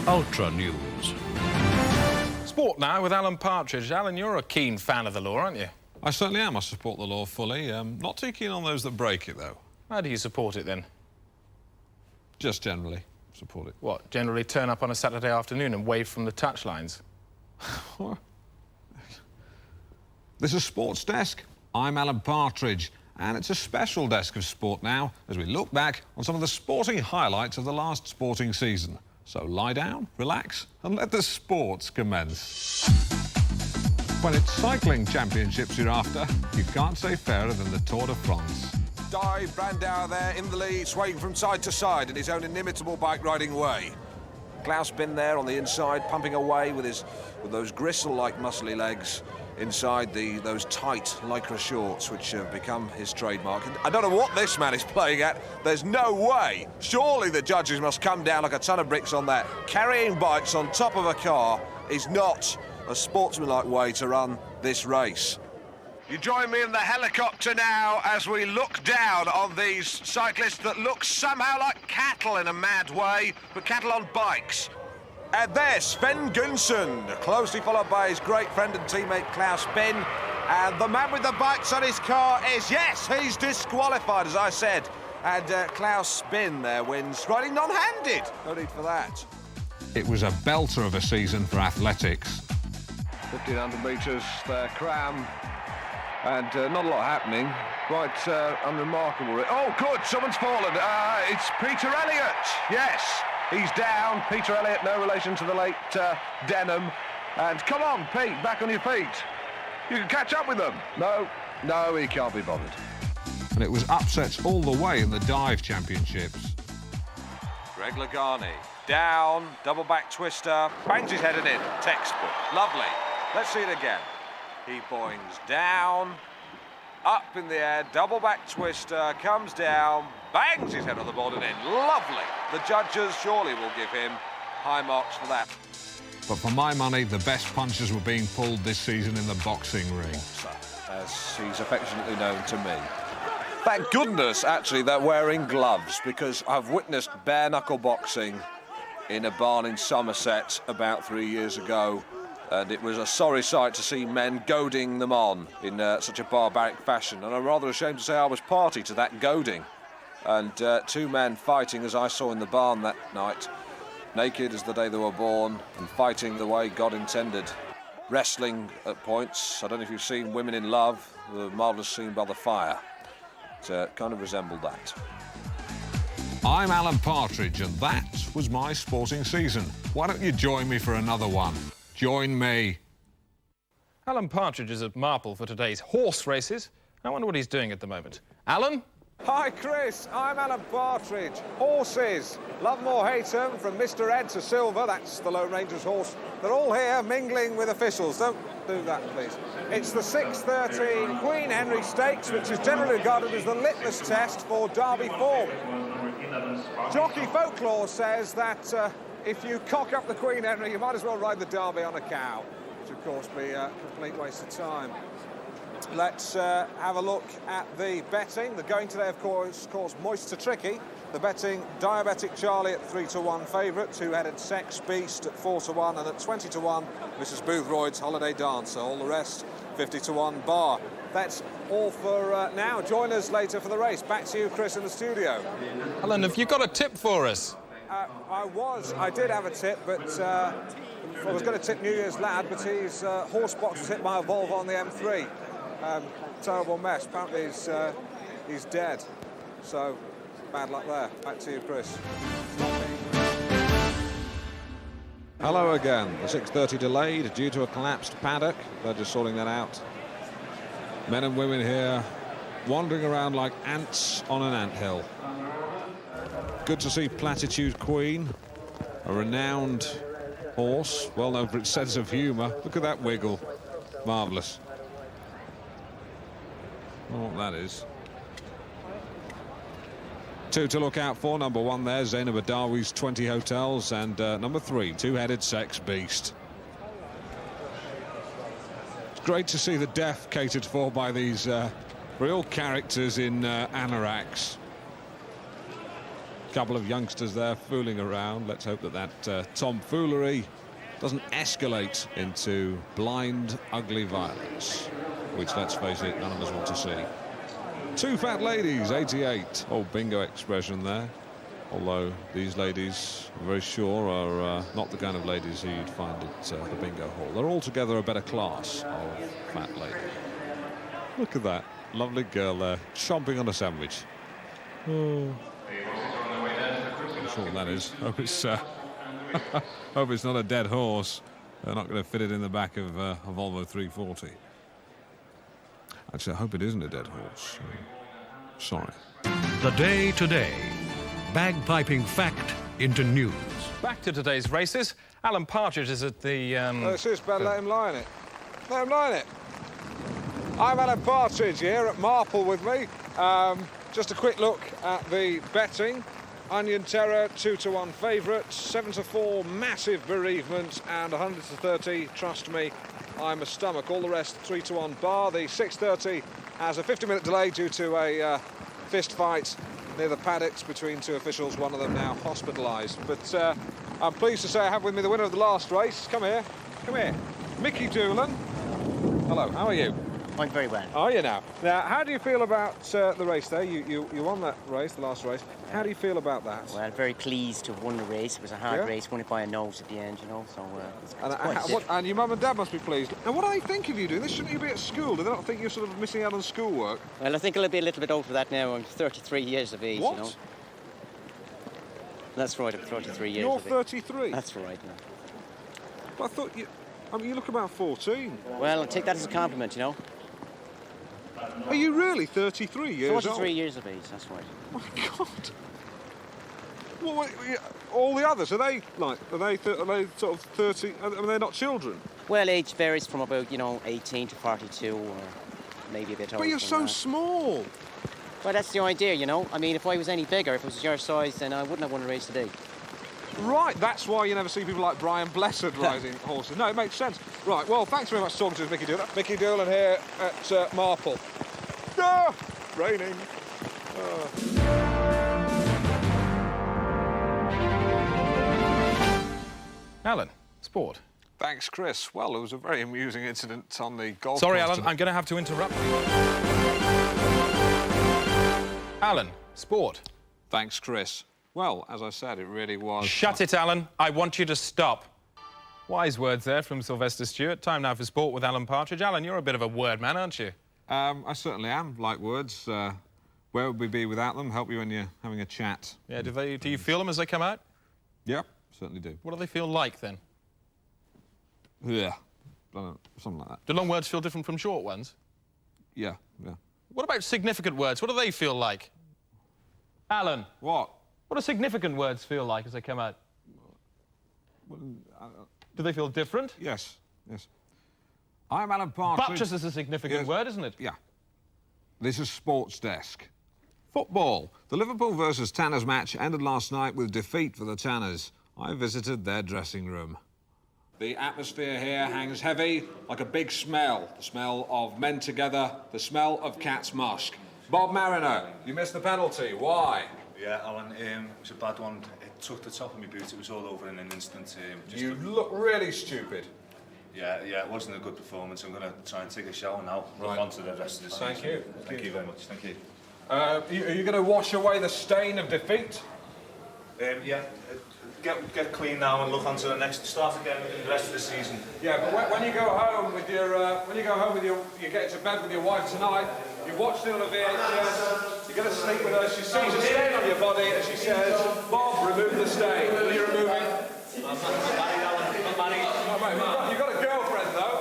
Ultra News. Sport now with Alan Partridge. Alan, you're a keen fan of the law, aren't you? I certainly am. I support the law fully. Not too keen on those that break it, though. How do you support it, then? Just generally support it. What, generally turn up on a Saturday afternoon and wave from the touchlines? This is Sports Desk. I'm Alan Partridge, and it's a special desk of sport now as we look back on some of the sporting highlights of the last sporting season. So lie down, relax, and let the sports commence. When it's cycling championships you're after, you can't say fairer than the Tour de France. Dive, Brandauer there in the lead, swaying from side to side in his own inimitable bike-riding way. Klaus Bin there on the inside, pumping away with those gristle-like muscly legs inside those tight lycra shorts, which have become his trademark. And I don't know what this man is playing at. There's no way. Surely the judges must come down like a ton of bricks on that. Carrying bikes on top of a car is not a sportsmanlike way to run this race. You join me in the helicopter now as we look down on these cyclists that look somehow like cattle in a mad way, but cattle on bikes. And there's Sven Gunsen, closely followed by his great friend and teammate Klaus Bin. And the man with the bikes on his car is, yes, he's disqualified, as I said. And Klaus Bin there wins, riding non-handed. No need for that. It was a belter of a season for athletics. 1,500 metres there, cram. And not a lot happening. Quite unremarkable. Oh, good, someone's fallen. It's Peter Elliott. Yes, he's down. Peter Elliott, no relation to the late Denham. And come on, Pete, back on your feet. You can catch up with them. No, he can't be bothered. And it was upsets all the way in the dive championships. Greg Lagani, down, double back twister, bangs his head in. Textbook, lovely. Let's see it again. He boings down, up in the air, double back twister, comes down, bangs his head on the board and in. Lovely. The judges surely will give him high marks for that. But for my money, the best punches were being pulled this season in the boxing ring. As he's affectionately known to me. Thank goodness, actually, they're wearing gloves, because I've witnessed bare-knuckle boxing in a barn in Somerset about 3 years ago. And it was a sorry sight to see men goading them on in such a barbaric fashion. And I'm rather ashamed to say I was party to that goading. And two men fighting, as I saw in the barn that night, naked as the day they were born, and fighting the way God intended. Wrestling at points. I don't know if you've seen Women in Love, the marvellous scene by the fire. It kind of resembled that. I'm Alan Partridge, and that was my sporting season. Why don't you join me for another one? Join me. Alan Partridge is at Marple for today's horse races. I wonder what he's doing at the moment. Alan? Hi, Chris. I'm Alan Partridge. Horses. Love them or hate them, from Mr. Ed to Silver, that's the Lone Ranger's horse. They're all here mingling with officials. Don't do that, please. It's the 6:30 Queen Henry Stakes, which is generally regarded as the litmus test for Derby form. Jockey folklore says that if you cock up the Queen Henry, you might as well ride the Derby on a cow, which of course be a complete waste of time. Let's have a look at the betting. The going today, of course, Moist to Tricky. The betting, Diabetic Charlie at 3-1 favourite, two-headed Sex Beast at 4-1, and at 20-1, Mrs. Boothroyd's Holiday Dancer. All the rest, 50-1 bar. That's all for now. Join us later for the race. Back to you, Chris, in the studio. Alan, have you got a tip for us? I did have a tip, but I was going to tip New Year's Lad, but his horse box was hit by a Volvo on the M3. Terrible mess. Apparently he's dead. So bad luck there. Back to you, Chris. Hello again. The 6:30 delayed due to a collapsed paddock. They're just sorting that out. Men and women here wandering around like ants on an anthill. Good to see Platitude Queen, a renowned horse, well known for its sense of humour. Look at that wiggle. Marvellous. I don't know what that is. Two to look out for. Number one there, Zainab Adawi's 20 Hotels, and number three, two-headed Sex Beast. It's great to see the deaf catered for by these real characters in anoraks. couple of youngsters there fooling around. Let's hope that that tomfoolery doesn't escalate into blind, ugly violence, which, let's face it, none of us want to see. Two fat ladies, 88. Oh, bingo expression there. Although these ladies, I'm very sure, are not the kind of ladies who you'd find at the bingo hall. They're altogether a better class of fat lady. Look at that lovely girl there, chomping on a sandwich. Oh. I'm sure what that is. Hope it's, hope it's not a dead horse. They're not going to fit it in the back of a Volvo 340. Actually, I hope it isn't a dead horse. Sorry. The day today. Bagpiping fact into news. Back to today's races. Alan Partridge is at the... This is bad. Let him lie in it. Let him lie in it. I'm Alan Partridge here at Marple with me. Just a quick look at the betting. Onion Terror, 2-1 favourite, 7-4 massive bereavement, and 100-30, trust me, I'm a stomach. All the rest 3-1 bar. The 6:30 has a 50-minute delay due to a fist fight near the paddocks between two officials, one of them now hospitalised. But I'm pleased to say I have with me the winner of the last race. Come here, Mickey Doolan. Hello, how are you? I'm very well. Are you now? Now, how do you feel about the race there? You won that race, the last race. How do you feel about that? Well, very pleased to have won the race. It was a hard race, won it by a nose at the end, you know, so it's quite and your mum and dad must be pleased. Now, what do they think of you doing this? Shouldn't you be at school? Do they not think you're sort of missing out on schoolwork? Well, I think I'll be a little bit over that now. I'm 33 years of age, What? you know. That's right, I'm 33 years You're of age. 33? That's right, yeah. But I thought you look about 14. Well, I'll take that as a compliment, you know. Are you really 33 years old? 43 years of age, that's right. My God. Well, all the others, are they sort of 30? Are they not children? Well, age varies from about, 18 to 42, or maybe a bit older. But you're than so that. small. Well, that's the idea, you know. I mean, if I was any bigger, if it was your size, then I wouldn't have won a race today. Right, that's why you never see people like Brian Blessed riding horses. No, it makes sense. Right, well, thanks very much for talking to us, Mickey Doolan. Mickey Doolan here at Marple. Ah, raining. Alan, sport. Thanks, Chris. Well, it was a very amusing incident on the golf Sorry, course Alan, today. I'm going to have to interrupt you. Alan, sport. Thanks, Chris. Well, as I said, it really was... Shut it, Alan. I want you to stop. Wise words there from Sylvester Stewart. Time now for sport with Alan Partridge. Alan, you're a bit of a word man, aren't you? I certainly am, like words. Where would we be without them? Help you when you're having a chat. Yeah, do you feel them as they come out? Yeah, certainly do. What do they feel like, then? Yeah, something like that. Do long words feel different from short ones? Yeah. What about significant words? What do they feel like? Alan. What? What do significant words feel like as they come out? Do they feel different? Yes. I'm Alan Partridge. Buttress is a significant word, isn't it? Yeah. This is Sports Desk. Football. The Liverpool versus Tanners match ended last night with defeat for the Tanners. I visited their dressing room. The atmosphere here hangs heavy like a big smell. The smell of men together, the smell of cat's musk. Bob Mariner, you missed the penalty. Why? Yeah, Alan, it was a bad one. It took the top of my boot. It was all over in an instant. You look really stupid. Yeah, it wasn't a good performance. I'm going to try and take a shower now. Right. On to the rest of the season. Thank you. Thank you very much. Thank you. Are you going to wash away the stain of defeat? Yeah, get clean now and look on to the next. Start again in the rest of the season. Yeah, but when you go home with your, you get into bed with your wife tonight. You watch the other VHS. You're going to sleep with her. She sees a stain on your body and she says, "Bob, remove the stain." Will you remove it? I'm married, Alan. I'm married. Oh, mate, you've got a girlfriend though.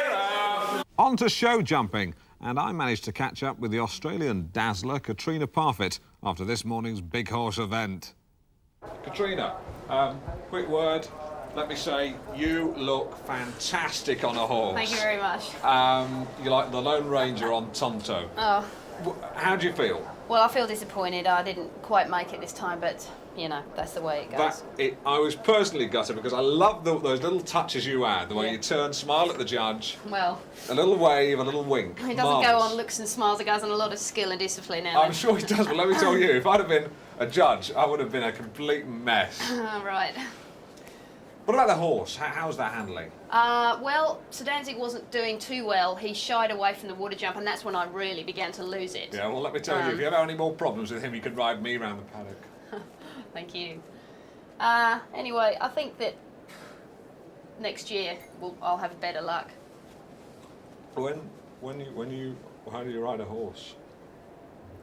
Yeah. On to show jumping, and I managed to catch up with the Australian dazzler Katrina Parfitt after this morning's big horse event. Katrina, quick word. Let me say, you look fantastic on a horse. Thank you very much. You're like the Lone Ranger on Tonto. Oh, How do you feel? well, I feel disappointed. I didn't quite make it this time, but you know, that's the way it goes. I was personally gutted because I love those little touches you add, the way Yeah. you turn, smile at the judge, Well, a little wave, a little wink. he doesn't go on looks and smiles, it goes on a lot of skill and discipline now. I'm sure he does, but let me tell you, if I'd have been a judge, I would have been a complete mess. Right. What about the horse? How's that handling? Well, Sir Danzig wasn't doing too well. He shied away from the water jump, and that's when I really began to lose it. Yeah, well, let me tell you, if you ever have any more problems with him, you could ride me round the paddock. Thank you. Anyway, I think that next year I'll have better luck. How do you ride a horse?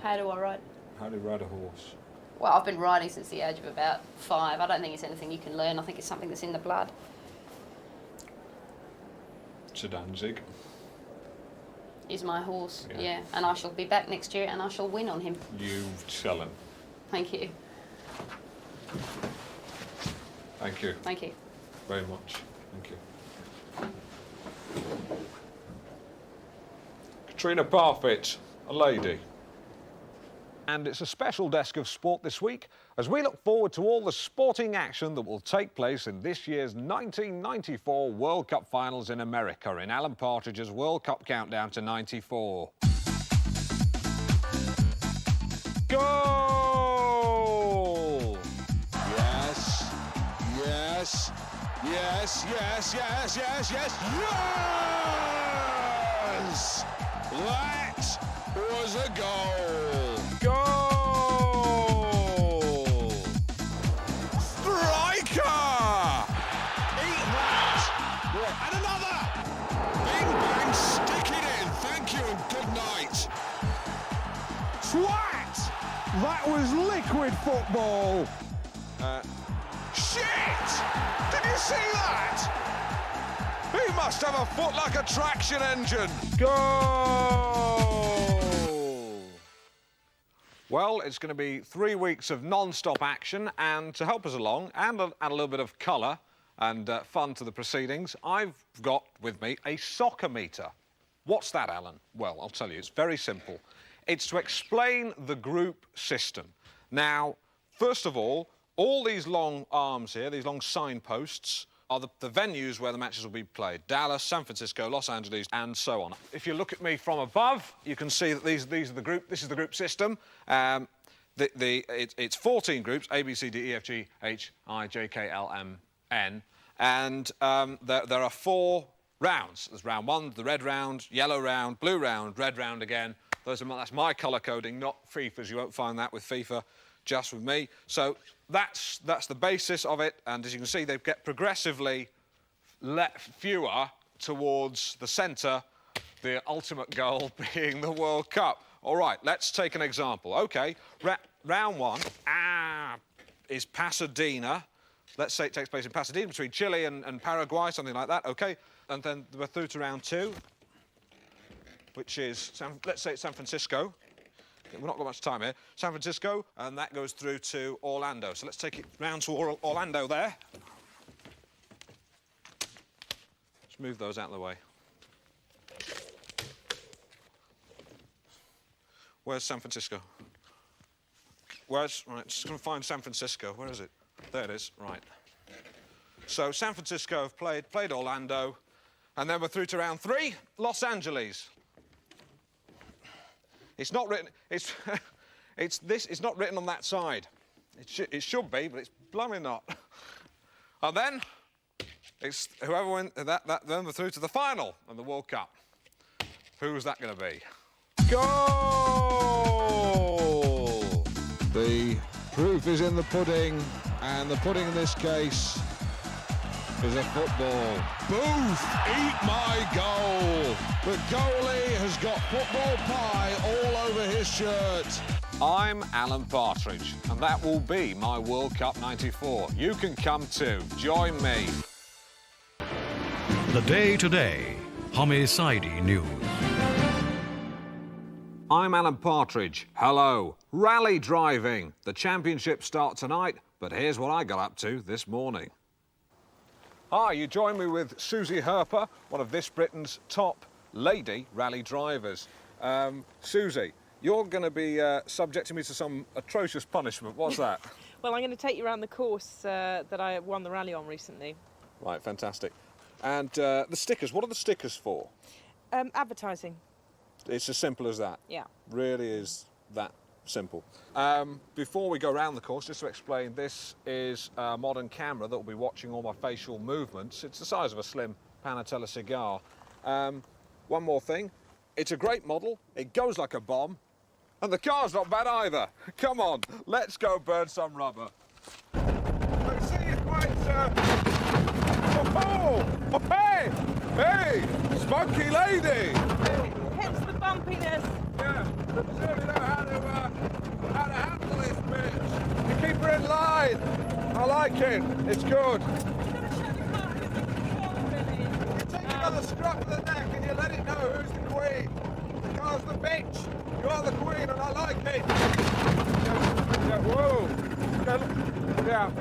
How do I ride? How do you ride a horse? Well, I've been riding since the age of about 5. I don't think it's anything you can learn. I think it's something that's in the blood. Sir Danzig. He's my horse, Yeah. yeah. And I shall be back next year and I shall win on him. You tell him. Thank you. Thank you Thank you. very much. Thank you. Katrina Parfit, a lady. And it's a special desk of sport this week as we look forward to all the sporting action that will take place in this year's 1994 World Cup finals in America in Alan Partridge's World Cup countdown to 94. Goal! Yes, yes, yes, yes, yes, yes, yes, yes! That was a goal! Goal! Striker! Eat that! And another! Bing bang, stick it in. Thank you and good night. Swat! That was liquid football. Shit! Did you see that? He must have a foot like a traction engine. Goal! Well, it's going to be 3 weeks of non-stop action, and to help us along and add a little bit of colour and fun to the proceedings, I've got with me a soccer meter. What's that, Alan? Well, I'll tell you, it's very simple. It's to explain the group system. Now, first of all these long arms here, these long signposts, are the venues where the matches will be played. Dallas, San Francisco, Los Angeles, and so on. If you look at me from above, you can see that these are the group. This is the group system. It's 14 groups: A, B, C, D, E, F, G, H, I, J, K, L, M, N, and there are 4 rounds. There's round 1, the red round, yellow round, blue round, red round again. That's my colour coding, not FIFA's. You won't find that with FIFA, just with me. So that's the basis of it, and as you can see, they get progressively fewer towards the centre, the ultimate goal being the World Cup. All right, let's take an example. OK, round 1 is Pasadena. Let's say it takes place in Pasadena between Chile and Paraguay, something like that. OK, and then we're through to round 2, which is, let's say it's San Francisco. We've not got much time here. San Francisco, and that goes through to Orlando. So let's take it round to Orlando there. Let's move those out of the way. Where's San Francisco? Right, just going to find San Francisco. Where is it? There it is, right. So San Francisco have played Orlando, and then we're through to round 3, Los Angeles. It's not written. It's not written on that side. It should be, but it's blooming not. And then it's whoever wins that. Then we're through to the final of the World Cup. Who's that going to be? Goal! The proof is in the pudding, and the pudding in this case is a football. Booth, eat my goal! The goalie has got football pie all over his shirt. I'm Alan Partridge, and that will be my World Cup 94. You can come too. Join me. The Day Today, Homicide News. I'm Alan Partridge. Hello. Rally driving. The championships start tonight, but here's what I got up to this morning. Hi, you join me with Susie Herper, one of this Britain's top lady rally drivers. Susie, you're going to be subjecting me to some atrocious punishment. What's that? Well, I'm going to take you around the course that I won the rally on recently. Right, fantastic. And the stickers, what are the stickers for? Advertising. It's as simple as that. Yeah. Really is that simple. Before we go around the course, just to explain, this is a modern camera that will be watching all my facial movements. It's the size of a slim Panatella cigar. One more thing, it's a great model, it goes like a bomb, and the car's not bad either. Come on, let's go burn some rubber. I see you quite... Oh, hey! Hey! Spunky lady! Hence the bumpiness. Yeah, you certainly know how to handle this bitch. You keep her in line. I like it. It's good. You take it by the scruff of the neck and you let it know who's the queen. The car's the bitch. You're the queen and I like it. Yeah, whoa. Yeah.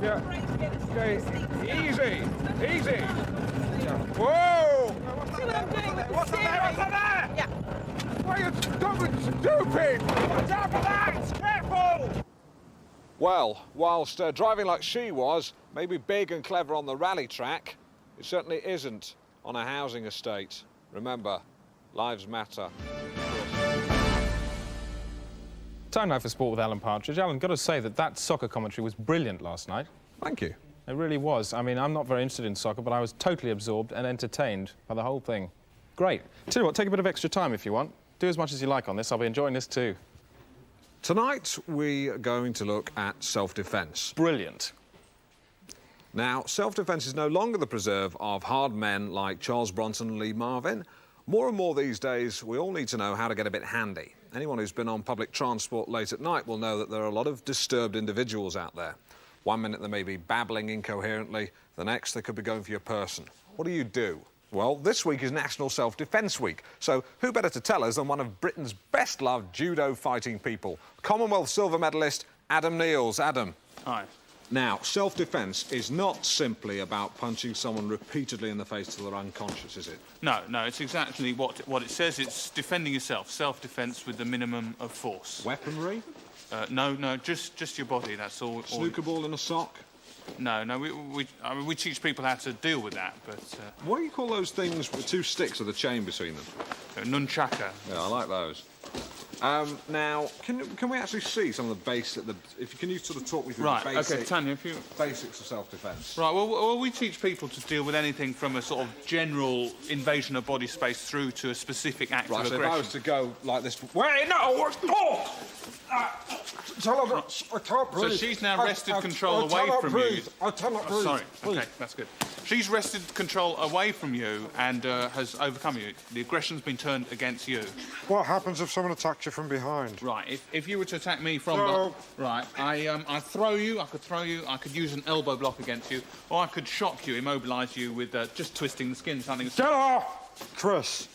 Yeah. Okay, easy. Yeah. Whoa! See what I'm doing with What's the there? steering? What's there? Yeah. Why are you stupid? Watch out for that! Careful! Well, whilst driving like she was, maybe big and clever on the rally track, it certainly isn't on a housing estate. Remember, lives matter. Time now for Sport with Alan Partridge. Alan, got to say that soccer commentary was brilliant last night. Thank you. It really was. I mean, I'm not very interested in soccer, but I was totally absorbed and entertained by the whole thing. Great. Tell you what, take a bit of extra time if you want. Do as much as you like on this. I'll be enjoying this too. Tonight, we're going to look at self-defence. Brilliant. Now, self-defence is no longer the preserve of hard men like Charles Bronson and Lee Marvin. More and more these days, we all need to know how to get a bit handy. Anyone who's been on public transport late at night will know that there are a lot of disturbed individuals out there. One minute they may be babbling incoherently, the next they could be going for your person. What do? Well, this week is National Self-Defence Week, so who better to tell us than one of Britain's best-loved judo fighting people, Commonwealth silver medalist Adam Neils. Adam. Hi. Now, self-defence is not simply about punching someone repeatedly in the face till they're unconscious, is it? No, it's exactly what it says. It's defending yourself, self-defence with the minimum of force. Weaponry? No, just your body, that's all. Snooker ball in a sock? No, we teach people how to deal with that, but... What do you call those things with two sticks with a chain between them? Nunchaka. Yeah, I like those. Now, can we actually see some of the basics? Can you sort of talk me through the basics? Okay, Tanya, basics of self-defence. Right, well, we teach people to deal with anything from a sort of general invasion of body space through to a specific act of aggression. Right, so if I was to go like this... Wait, no! Tell her that I can't breathe. So she's now wrested control away from you. I cannot breathe. Sorry, OK, that's good. She's wrested control away from you and has overcome you. The aggression's been turned against you. What happens if someone attacks you from behind? Right, if you were to attack me from behind... Right, I throw you, I could use an elbow block against you, or I could shock you, immobilise you with just twisting the skin, something... Get off! Chris,